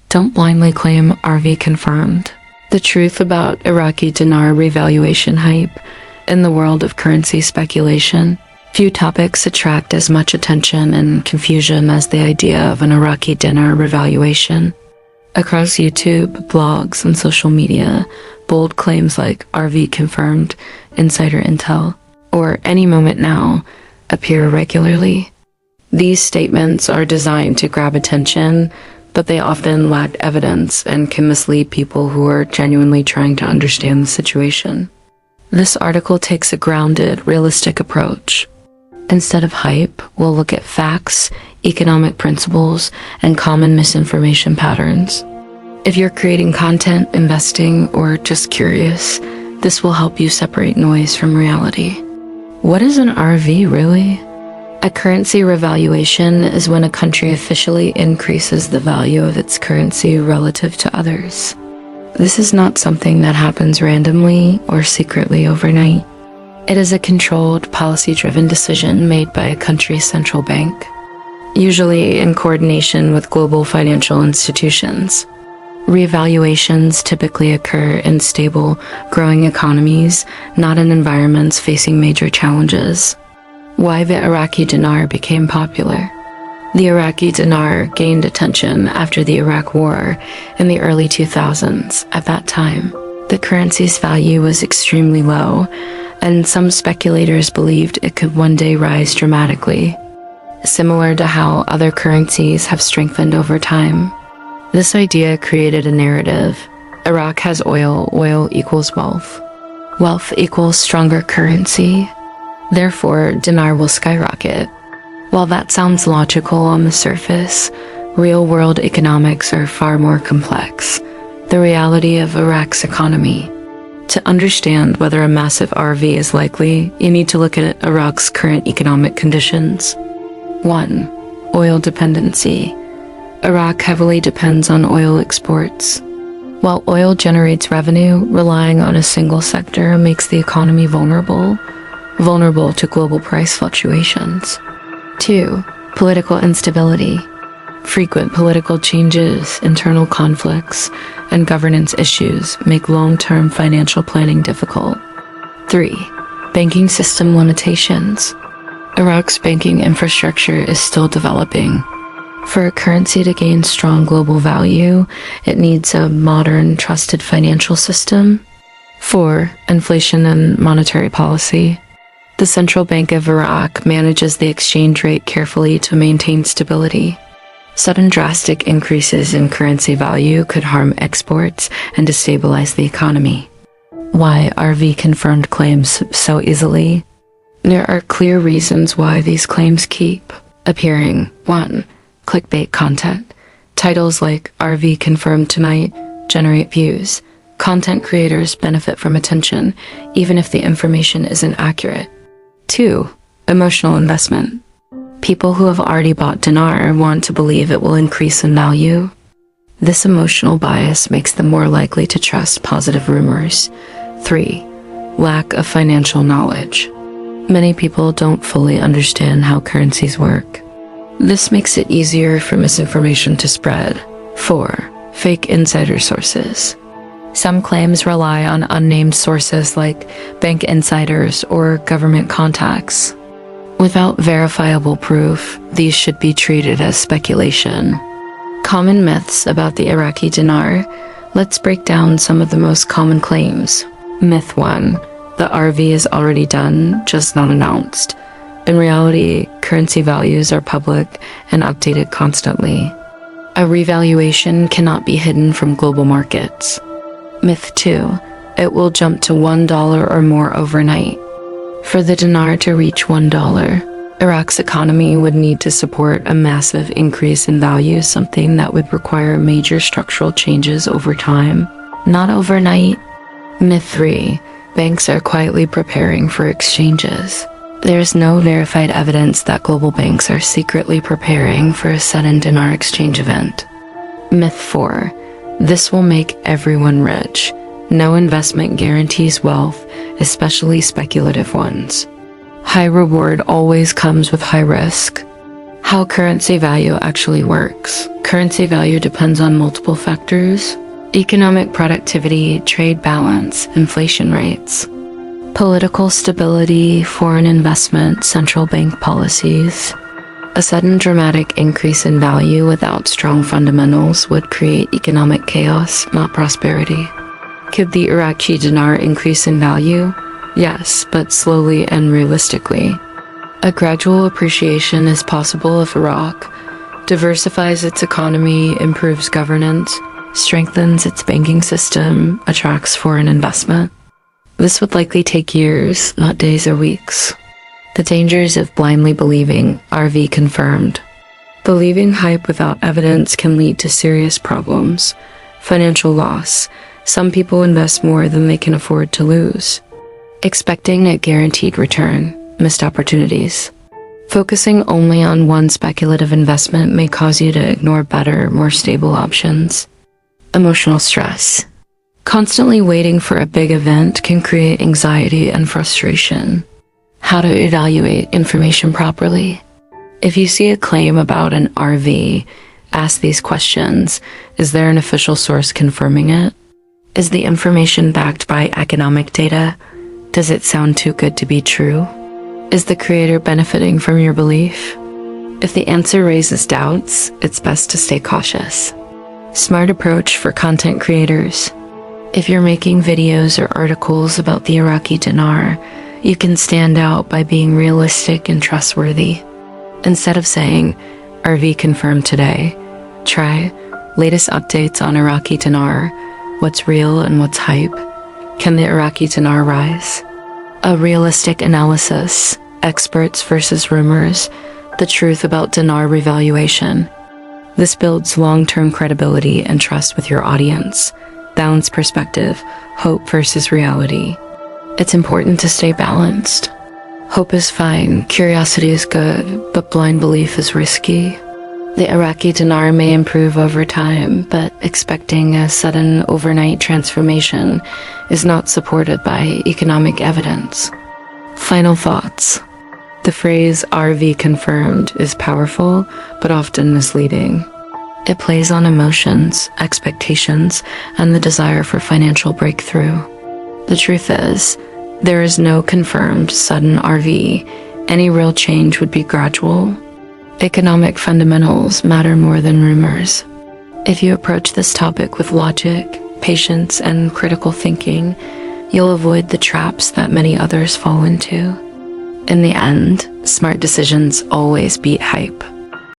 Don't blindly claim RV confirmed. The truth about Iraqi dinar revaluation hype. In the world of currency speculation, few topics attract as much attention and confusion as the idea of an Iraqi dinar revaluation. Across YouTube, blogs, and social media, bold claims like RV confirmed, insider intel, or any moment now appear regularly. These statements are designed to grab attention, but they often lack evidence and can mislead people who are genuinely trying to understand the situation. This article takes a grounded, realistic approach. Instead of hype, we'll look at facts, economic principles, and common misinformation patterns. If you're creating content, investing, or just curious, this will help you separate noise from reality. What is an RV really? A currency revaluation is when a country officially increases the value of its currency relative to others. This is not something that happens randomly or secretly overnight. It is a controlled, policy-driven decision made by a country's central bank, usually in coordination with global financial institutions. Revaluations typically occur in stable, growing economies, not in environments facing major challenges. Why the Iraqi dinar became popular. The Iraqi dinar gained attention after the Iraq War in the early 2000s. At that time, the currency's value was extremely low, and some speculators believed it could one day rise dramatically, similar to how other currencies have strengthened over time. This idea created a narrative. Iraq has oil, oil equals wealth. Wealth equals stronger currency. Therefore, dinar will skyrocket. While that sounds logical on the surface, real-world economics are far more complex. The reality of Iraq's economy. To understand whether a massive RV is likely, you need to look at Iraq's current economic conditions. 1. Oil dependency. Iraq heavily depends on oil exports. While oil generates revenue, relying on a single sector makes the economy vulnerable to global price fluctuations. 2. Political instability. Frequent political changes, internal conflicts, and governance issues make long-term financial planning difficult. 3. Banking system limitations. Iraq's banking infrastructure is still developing. For a currency to gain strong global value, it needs a modern, trusted financial system. 4. Inflation and monetary policy. The Central Bank of Iraq manages the exchange rate carefully to maintain stability. Sudden drastic increases in currency value could harm exports and destabilize the economy. Why RV confirmed claims so easily? There are clear reasons why these claims keep appearing. 1. Clickbait content. Titles like RV confirmed tonight generate views. Content creators benefit from attention, even if the information isn't accurate. 2. Emotional investment. People who have already bought dinar want to believe it will increase in value. This emotional bias makes them more likely to trust positive rumors. 3. Lack of financial knowledge. Many people don't fully understand how currencies work. This makes it easier for misinformation to spread. 4. Fake insider sources. Some claims rely on unnamed sources like bank insiders or government contacts. Without verifiable proof, these should be treated as speculation. Common myths about the Iraqi dinar. Let's break down some of the most common claims. Myth 1. The RV is already done, just not announced. In reality, currency values are public and updated constantly. A revaluation cannot be hidden from global markets. Myth 2. It will jump to $1 or more overnight. For the dinar to reach $1, Iraq's economy would need to support a massive increase in value, something that would require major structural changes over time, not overnight. Myth 3. Banks are quietly preparing for exchanges. There is no verified evidence that global banks are secretly preparing for a sudden dinar exchange event. Myth 4. This will make everyone rich. No investment guarantees wealth, especially speculative ones. High reward always comes with high risk. How currency value actually works. Currency value depends on multiple factors: economic productivity, trade balance, inflation rates, political stability, foreign investment, central bank policies. A sudden dramatic increase in value without strong fundamentals would create economic chaos, not prosperity. Could the Iraqi dinar increase in value? Yes, but slowly and realistically. A gradual appreciation is possible if Iraq diversifies its economy, improves governance, strengthens its banking system, attracts foreign investment. This would likely take years, not days or weeks. The dangers of blindly believing, RV confirmed. Believing hype without evidence can lead to serious problems. Financial loss. Some people invest more than they can afford to lose. Expecting a guaranteed return. Missed opportunities. Focusing only on one speculative investment may cause you to ignore better, more stable options. Emotional stress. Constantly waiting for a big event can create anxiety and frustration. How to evaluate information properly. If you see a claim about an RV, ask these questions. Is there an official source confirming it? Is the information backed by economic data? Does it sound too good to be true? Is the creator benefiting from your belief? If the answer raises doubts, it's best to stay cautious. Smart approach for content creators. If you're making videos or articles about the Iraqi dinar, you can stand out by being realistic and trustworthy. Instead of saying, RV confirmed today, try latest updates on Iraqi dinar, what's real and what's hype. Can the Iraqi dinar rise? A realistic analysis, experts versus rumors, the truth about dinar revaluation. This builds long-term credibility and trust with your audience. Balanced perspective, hope versus reality. It's important to stay balanced. Hope is fine, curiosity is good, but blind belief is risky. The Iraqi dinar may improve over time, but expecting a sudden overnight transformation is not supported by economic evidence. Final thoughts. The phrase RV confirmed is powerful, but often misleading. It plays on emotions, expectations, and the desire for financial breakthrough. The truth is, there is no confirmed sudden RV. Any real change would be gradual. Economic fundamentals matter more than rumors. If you approach this topic with logic, patience, and critical thinking, you'll avoid the traps that many others fall into. In the end, smart decisions always beat hype.